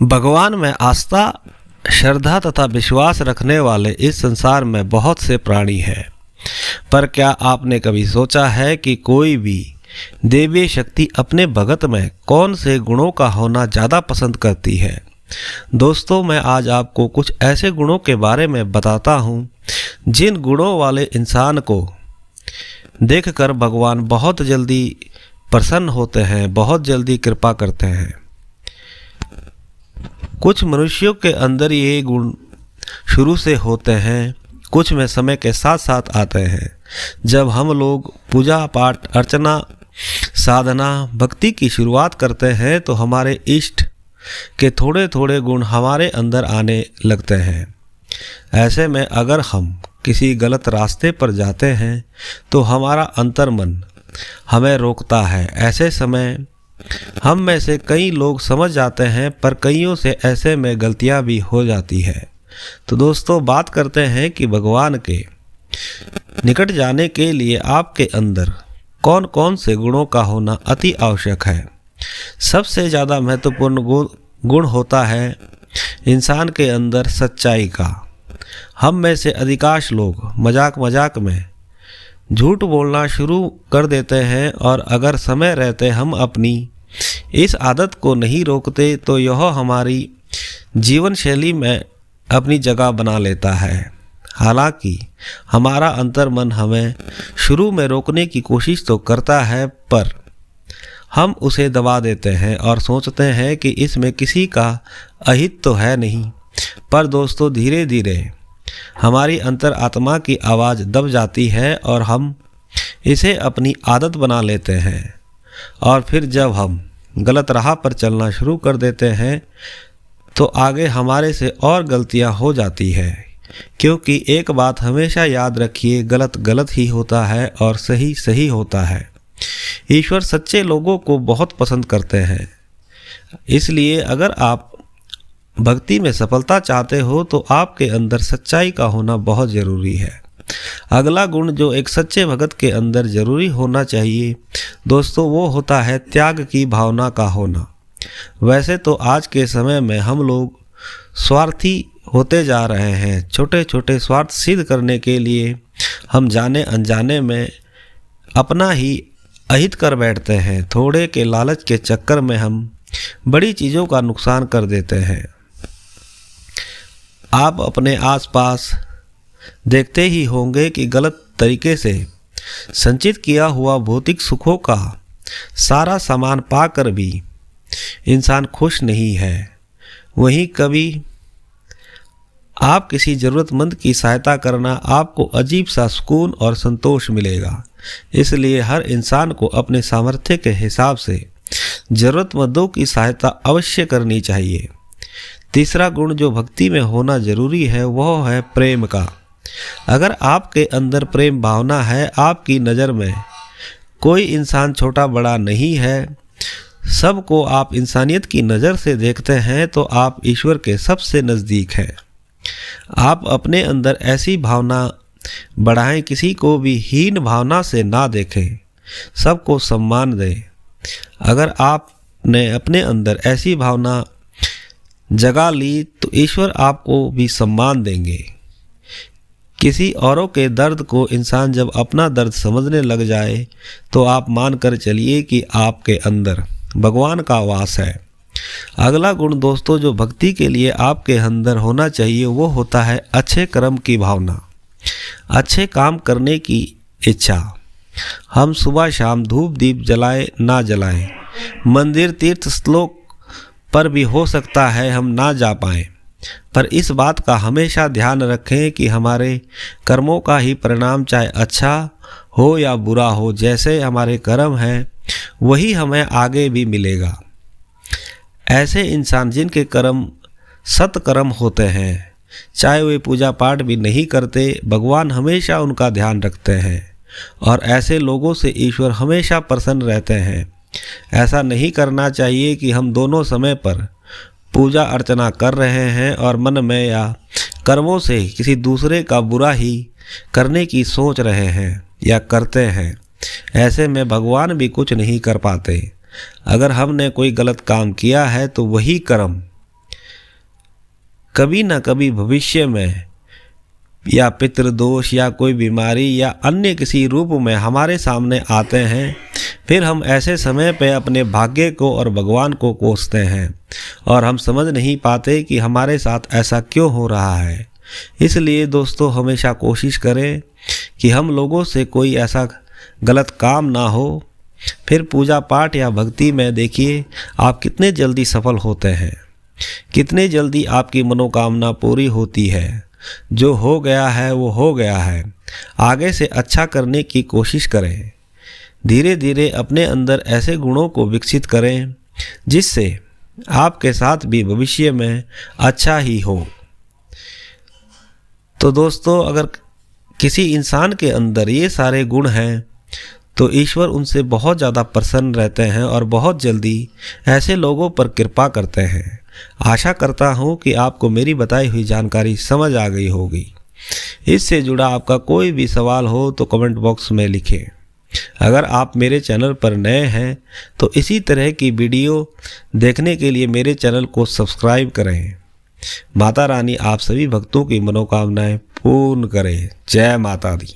भगवान में आस्था, श्रद्धा तथा विश्वास रखने वाले इस संसार में बहुत से प्राणी हैं, पर क्या आपने कभी सोचा है कि कोई भी देवी शक्ति अपने भगत में कौन से गुणों का होना ज़्यादा पसंद करती है? दोस्तों, मैं आज आपको कुछ ऐसे गुणों के बारे में बताता हूँ जिन गुणों वाले इंसान को देखकर भगवान बहुत जल्दी प्रसन्न होते हैं, बहुत जल्दी कृपा करते हैं। कुछ मनुष्यों के अंदर ये गुण शुरू से होते हैं, कुछ में समय के साथ साथ आते हैं। जब हम लोग पूजा पाठ, अर्चना, साधना, भक्ति की शुरुआत करते हैं तो हमारे इष्ट के थोड़े थोड़े गुण हमारे अंदर आने लगते हैं। ऐसे में अगर हम किसी गलत रास्ते पर जाते हैं तो हमारा अंतर्मन हमें रोकता है। ऐसे समय हम में से कई लोग समझ जाते हैं, पर कईयों से ऐसे में गलतियां भी हो जाती है। तो दोस्तों, बात करते हैं कि भगवान के निकट जाने के लिए आपके अंदर कौन कौन से गुणों का होना अति आवश्यक है। सबसे ज़्यादा महत्वपूर्ण गुण होता है इंसान के अंदर सच्चाई का। हम में से अधिकांश लोग मजाक मजाक में झूठ बोलना शुरू कर देते हैं, और अगर समय रहते हम अपनी इस आदत को नहीं रोकते तो यह हमारी जीवन शैली में अपनी जगह बना लेता है। हालांकि हमारा अंतर्मन हमें शुरू में रोकने की कोशिश तो करता है, पर हम उसे दबा देते हैं और सोचते हैं कि इसमें किसी का अहित तो है नहीं। पर दोस्तों, धीरे धीरे हमारी अंतर आत्मा की आवाज़ दब जाती है और हम इसे अपनी आदत बना लेते हैं। और फिर जब हम गलत राह पर चलना शुरू कर देते हैं तो आगे हमारे से और गलतियां हो जाती है। क्योंकि एक बात हमेशा याद रखिए, गलत गलत ही होता है और सही सही होता है। ईश्वर सच्चे लोगों को बहुत पसंद करते हैं। इसलिए अगर आप भक्ति में सफलता चाहते हो तो आपके अंदर सच्चाई का होना बहुत ज़रूरी है। अगला गुण जो एक सच्चे भगत के अंदर जरूरी होना चाहिए दोस्तों, वो होता है त्याग की भावना का होना। वैसे तो आज के समय में हम लोग स्वार्थी होते जा रहे हैं। छोटे छोटे स्वार्थ सिद्ध करने के लिए हम जाने अनजाने में अपना ही अहित कर बैठते हैं। थोड़े के लालच के चक्कर में हम बड़ी चीज़ों का नुकसान कर देते हैं। आप अपने आसपास देखते ही होंगे कि गलत तरीके से संचित किया हुआ भौतिक सुखों का सारा सामान पाकर भी इंसान खुश नहीं है। वहीं कभी आप किसी ज़रूरतमंद की सहायता करना आपको अजीब सा सुकून और संतोष मिलेगा। इसलिए हर इंसान को अपने सामर्थ्य के हिसाब से ज़रूरतमंदों की सहायता अवश्य करनी चाहिए। तीसरा गुण जो भक्ति में होना जरूरी है वह है प्रेम का। अगर आपके अंदर प्रेम भावना है, आपकी नज़र में कोई इंसान छोटा बड़ा नहीं है, सबको आप इंसानियत की नज़र से देखते हैं, तो आप ईश्वर के सबसे नज़दीक हैं। आप अपने अंदर ऐसी भावना बढ़ाएं, किसी को भी हीन भावना से ना देखें, सबको सम्मान दें। अगर आपने अपने अंदर ऐसी भावना जगा ली तो ईश्वर आपको भी सम्मान देंगे। किसी औरों के दर्द को इंसान जब अपना दर्द समझने लग जाए तो आप मान कर चलिए कि आपके अंदर भगवान का वास है। अगला गुण दोस्तों जो भक्ति के लिए आपके अंदर होना चाहिए वो होता है अच्छे कर्म की भावना, अच्छे काम करने की इच्छा। हम सुबह शाम धूप दीप जलाए ना जलाएं, मंदिर तीर्थ स्थलों पर भी हो सकता है हम ना जा पाएं, पर इस बात का हमेशा ध्यान रखें कि हमारे कर्मों का ही परिणाम चाहे अच्छा हो या बुरा हो, जैसे हमारे कर्म हैं वही हमें आगे भी मिलेगा। ऐसे इंसान जिनके कर्म सत्कर्म होते हैं, चाहे वे पूजा पाठ भी नहीं करते, भगवान हमेशा उनका ध्यान रखते हैं और ऐसे लोगों से ईश्वर हमेशा प्रसन्न रहते हैं। ऐसा नहीं करना चाहिए कि हम दोनों समय पर पूजा अर्चना कर रहे हैं और मन में या कर्मों से किसी दूसरे का बुरा ही करने की सोच रहे हैं या करते हैं। ऐसे में भगवान भी कुछ नहीं कर पाते। अगर हमने कोई गलत काम किया है तो वही कर्म कभी न कभी भविष्य में या पितृदोष या कोई बीमारी या अन्य किसी रूप में हमारे सामने आते हैं, फिर हम ऐसे समय पे अपने भाग्य को और भगवान को कोसते हैं और हम समझ नहीं पाते कि हमारे साथ ऐसा क्यों हो रहा है। इसलिए दोस्तों, हमेशा कोशिश करें कि हम लोगों से कोई ऐसा गलत काम ना हो। फिर पूजा पाठ या भक्ति में देखिए आप कितने जल्दी सफल होते हैं, कितने जल्दी आपकी मनोकामना पूरी होती है। जो हो गया है वो हो गया है, आगे से अच्छा करने की कोशिश करें। धीरे धीरे अपने अंदर ऐसे गुणों को विकसित करें जिससे आपके साथ भी भविष्य में अच्छा ही हो। तो दोस्तों, अगर किसी इंसान के अंदर ये सारे गुण हैं तो ईश्वर उनसे बहुत ज़्यादा प्रसन्न रहते हैं और बहुत जल्दी ऐसे लोगों पर कृपा करते हैं। आशा करता हूँ कि आपको मेरी बताई हुई जानकारी समझ आ गई होगी। इससे जुड़ा आपका कोई भी सवाल हो तो कमेंट बॉक्स में लिखें। अगर आप मेरे चैनल पर नए हैं तो इसी तरह की वीडियो देखने के लिए मेरे चैनल को सब्सक्राइब करें। माता रानी आप सभी भक्तों की मनोकामनाएं पूर्ण करे। जय माता दी।